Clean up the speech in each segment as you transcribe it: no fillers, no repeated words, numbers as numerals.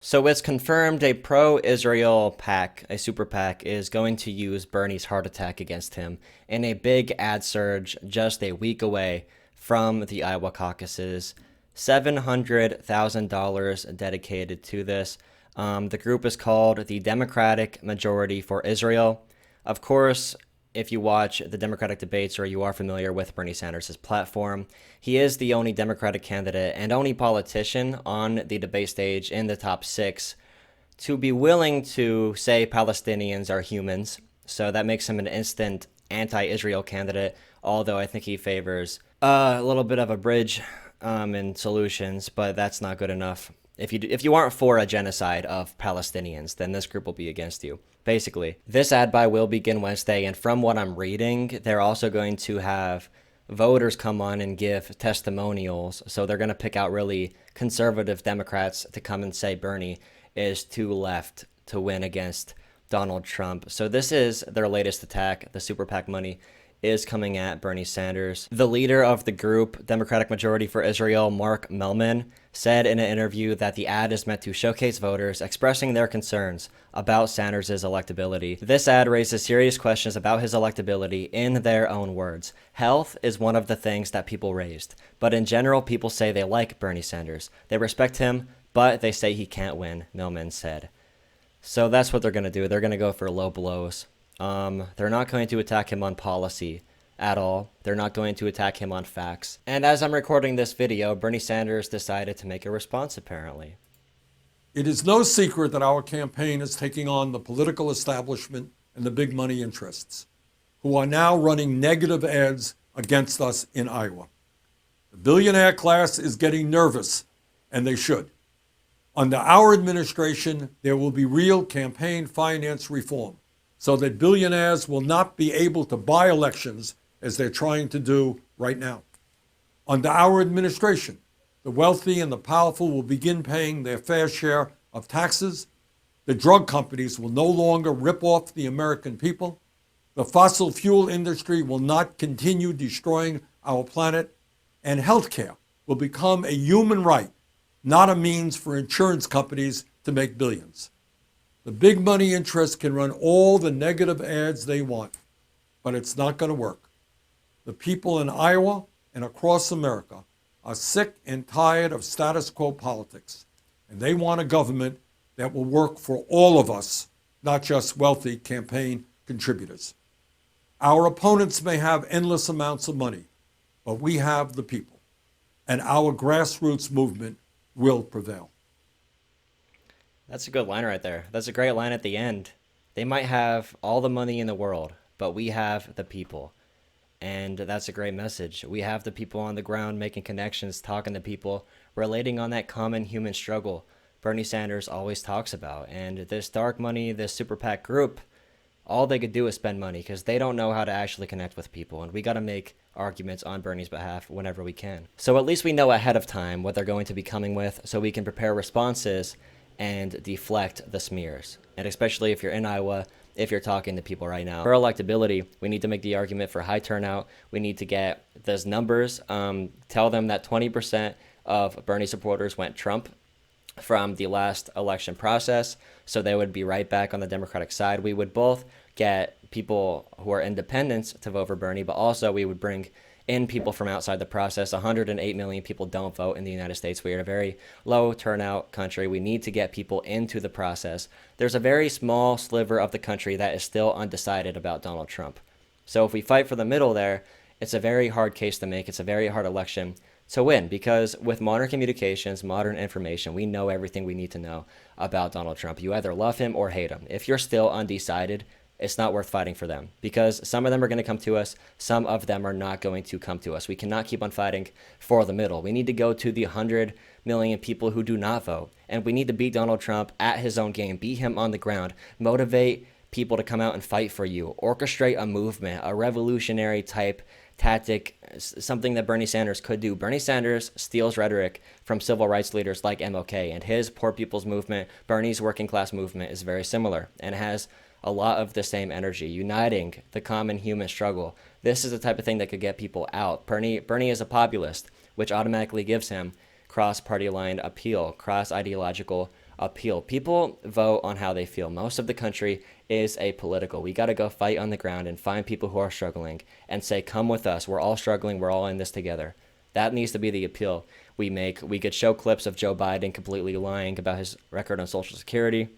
So it's confirmed a pro-Israel PAC, a super PAC, is going to use Bernie's heart attack against him in a big ad surge just a week away from the Iowa caucuses. $700,000 dedicated to this. The group is called the Democratic Majority for Israel. Of course, if you watch the Democratic debates or you are familiar with Bernie Sanders' platform, he is the only Democratic candidate and only politician on the debate stage in the top six to be willing to say Palestinians are humans. So that makes him an instant anti-Israel candidate, although I think he favors a little bit of a bridge in solutions, but that's not good enough. If you aren't for a genocide of Palestinians, then this group will be against you. Basically, this ad buy will begin Wednesday, and from what I'm reading, they're also going to have voters come on and give testimonials. So they're going to pick out really conservative Democrats to come and say Bernie is too left to win against Donald Trump. So this is their latest attack. The super PAC money is coming at Bernie Sanders. The leader of the group, Democratic Majority for Israel, Mark Mellman, said in an interview that the ad is meant to showcase voters expressing their concerns about Sanders' electability. This ad raises serious questions about his electability in their own words. Health is one of the things that people raised, but in general, people say they like Bernie Sanders. They respect him, but they say he can't win, Millman said. So that's what they're going to do. They're going to go for low blows. They're not going to attack him on policy at all. They're not going to attack him on facts. And as I'm recording this video, Bernie Sanders decided to make a response, apparently. It is no secret that our campaign is taking on the political establishment and the big money interests, who are now running negative ads against us in Iowa. The billionaire class is getting nervous, and they should. Under our administration, there will be real campaign finance reform, so that billionaires will not be able to buy elections as they're trying to do right now. Under our administration, the wealthy and the powerful will begin paying their fair share of taxes. The drug companies will no longer rip off the American people. The fossil fuel industry will not continue destroying our planet. And healthcare will become a human right, not a means for insurance companies to make billions. The big money interests can run all the negative ads they want, but it's not going to work. The people in Iowa and across America are sick and tired of status quo politics, and they want a government that will work for all of us, not just wealthy campaign contributors. Our opponents may have endless amounts of money, but we have the people, and our grassroots movement will prevail. That's a good line right there. That's a great line at the end. They might have all the money in the world, but we have the people. And that's a great message. We have the people on the ground making connections, talking to people, relating on that common human struggle Bernie Sanders always talks about. And this dark money, this super PAC group, all they could do is spend money because they don't know how to actually connect with people. And we got to make arguments on Bernie's behalf whenever we can. So at least we know ahead of time what they're going to be coming with so we can prepare responses and deflect the smears. And especially if you're in Iowa, if you're talking to people right now. For electability, we need to make the argument for high turnout. We need to get those numbers, tell them that 20% of Bernie supporters went Trump from the last election process, so they would be right back on the Democratic side. We would both get people who are independents to vote for Bernie, but also we would bring in people from outside the process. 108 million people don't vote in the United States. We are a very low turnout country. We need to get people into the process. There's a very small sliver of the country that is still undecided about Donald Trump. So if we fight for the middle there, it's a very hard case to make. It's a very hard election to win because with modern communications, modern information, we know everything we need to know about Donald Trump. You either love him or hate him. If you're still undecided, it's not worth fighting for them because some of them are going to come to us. Some of them are not going to come to us. We cannot keep on fighting for the middle. We need to go to the 100 million people who do not vote. And we need to beat Donald Trump at his own game, beat him on the ground, motivate people to come out and fight for you, orchestrate a movement, a revolutionary type tactic, something that Bernie Sanders could do. Bernie Sanders steals rhetoric from civil rights leaders like MLK, and his poor people's movement, Bernie's working class movement, is very similar and has a lot of the same energy, uniting the common human struggle. This is the type of thing that could get people out. Bernie is a populist, which automatically gives him cross-party line appeal, cross-ideological appeal. People vote on how they feel. Most of the country is apolitical. We got to go fight on the ground and find people who are struggling and say, come with us. We're all struggling. We're all in this together. That needs to be the appeal we make. We could show clips of Joe Biden completely lying about his record on Social Security.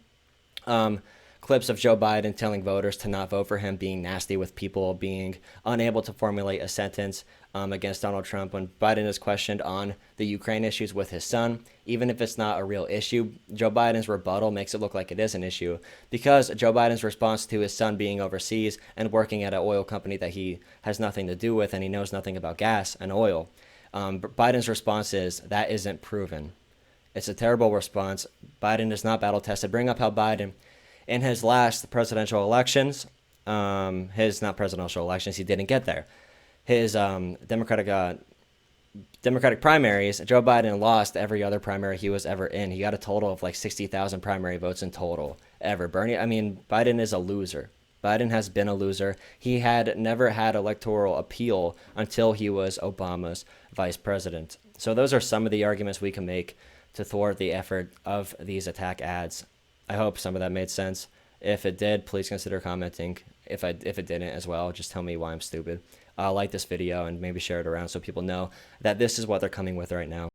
Clips of Joe Biden telling voters to not vote for him, being nasty with people, being unable to formulate a sentence against Donald Trump when Biden is questioned on the Ukraine issues with his son. Even if it's not a real issue, Joe Biden's rebuttal makes it look like it is an issue because Joe Biden's response to his son being overseas and working at an oil company that he has nothing to do with and he knows nothing about gas and oil, Biden's response is, that isn't proven. It's a terrible response. Biden is not battle tested. Bring up how Biden, in his last presidential elections, not presidential elections, he didn't get there. His Democratic primaries, Joe Biden lost every other primary he was ever in. He got a total of like 60,000 primary votes in total ever. Biden is a loser. Biden has been a loser. He had never had electoral appeal until he was Obama's vice president. So those are some of the arguments we can make to thwart the effort of these attack ads. I hope some of that made sense. If it did, please consider commenting. If it didn't as well, just tell me why I'm stupid. Like this video and maybe share it around so people know that this is what they're coming with right now.